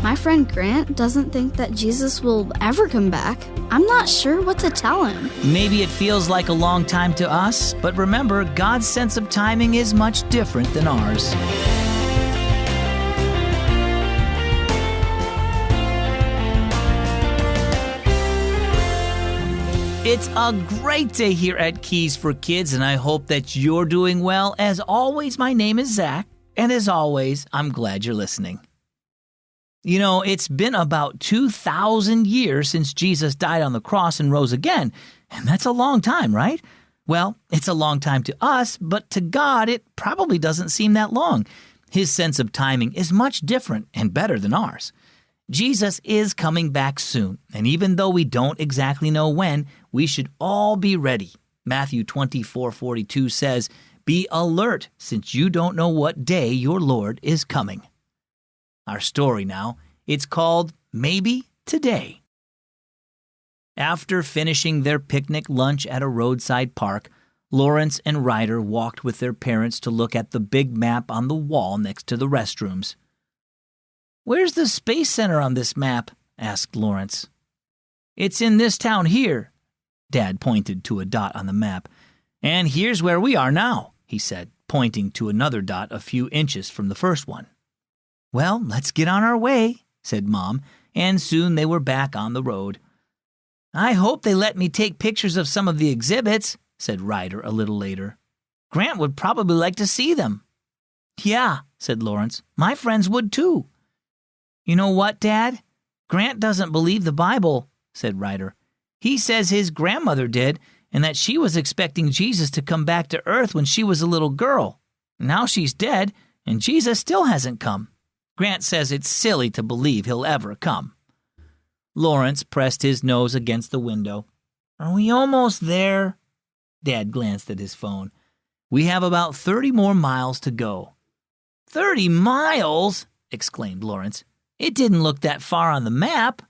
My friend Grant doesn't think that Jesus will ever come back. I'm not sure what to tell him. Maybe it feels like a long time to us, but remember, God's sense of timing is much different than ours. It's a great day here at Keys for Kids, and I hope that you're doing well. As always, my name is Zach, and as always, I'm glad you're listening. You know, it's been about 2,000 years since Jesus died on the cross and rose again, and that's a long time, right? Well, it's a long time to us, but to God, it probably doesn't seem that long. His sense of timing is much different and better than ours. Jesus is coming back soon, and even though we don't exactly know when, we should all be ready. Matthew 24:42 says, "Be alert, since you don't know what day your Lord is coming." Our story now, it's called Maybe Today. After finishing their picnic lunch at a roadside park, Lawrence and Ryder walked with their parents to look at the big map on the wall next to the restrooms. "Where's the Space Center on this map?" asked Lawrence. "It's in this town here." Dad pointed to a dot on the map. "And here's where we are now," he said, pointing to another dot a few inches from the first one. "Well, let's get on our way," said Mom, and soon they were back on the road. "I hope they let me take pictures of some of the exhibits," said Ryder a little later. "Grant would probably like to see them." "Yeah," said Lawrence. "My friends would too." "You know what, Dad? Grant doesn't believe the Bible," said Ryder. "He says his grandmother did, and that she was expecting Jesus to come back to earth when she was a little girl. Now she's dead, and Jesus still hasn't come. Grant says it's silly to believe he'll ever come." Lawrence pressed his nose against the window. "Are we almost there?" Dad glanced at his phone. "We have about 30 more miles to go." "30 miles?" exclaimed Lawrence. "It didn't look that far on the map."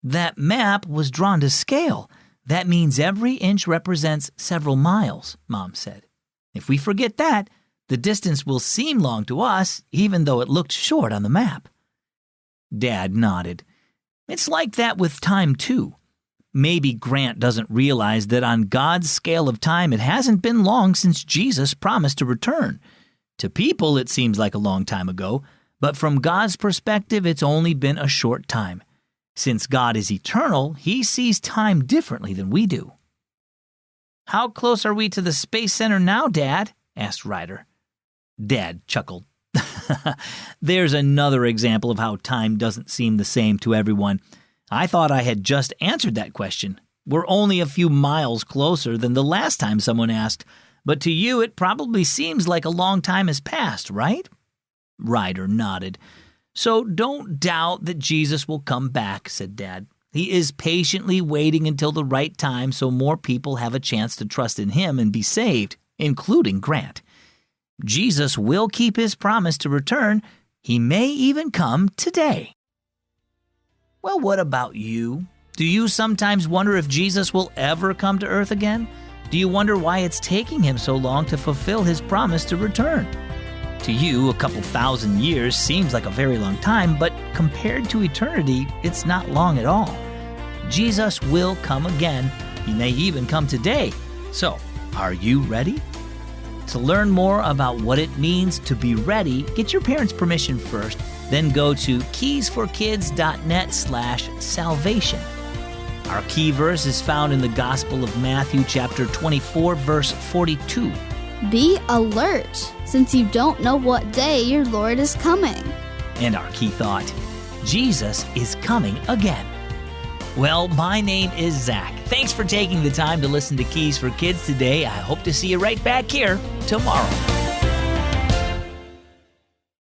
"That map was drawn to scale. That means every inch represents several miles," Mom said. "If we forget that, the distance will seem long to us, even though it looked short on the map." Dad nodded. "It's like that with time, too. Maybe Grant doesn't realize that on God's scale of time, it hasn't been long since Jesus promised to return. To people, it seems like a long time ago, but from God's perspective, it's only been a short time. Since God is eternal, he sees time differently than we do." "How close are we to the Space Center now, Dad?" asked Ryder. Dad chuckled. "There's another example of how time doesn't seem the same to everyone. I thought I had just answered that question. We're only a few miles closer than the last time someone asked, but to you it probably seems like a long time has passed, right?" Ryder nodded. "So don't doubt that Jesus will come back," said Dad. "He is patiently waiting until the right time so more people have a chance to trust in him and be saved, including Grant. Jesus will keep his promise to return. He may even come today." Well, what about you? Do you sometimes wonder if Jesus will ever come to earth again? Do you wonder why it's taking him so long to fulfill his promise to return? To you, a couple thousand years seems like a very long time, but compared to eternity, it's not long at all. Jesus will come again. He may even come today. So, are you ready? To learn more about what it means to be ready, get your parents' permission first, then go to keysforkids.net/salvation. Our key verse is found in the Gospel of Matthew chapter 24, verse 42. Be alert, since you don't know what day your Lord is coming. And our key thought, Jesus is coming again. Well, my name is Zach. Thanks for taking the time to listen to Keys for Kids today. I hope to see you right back here tomorrow.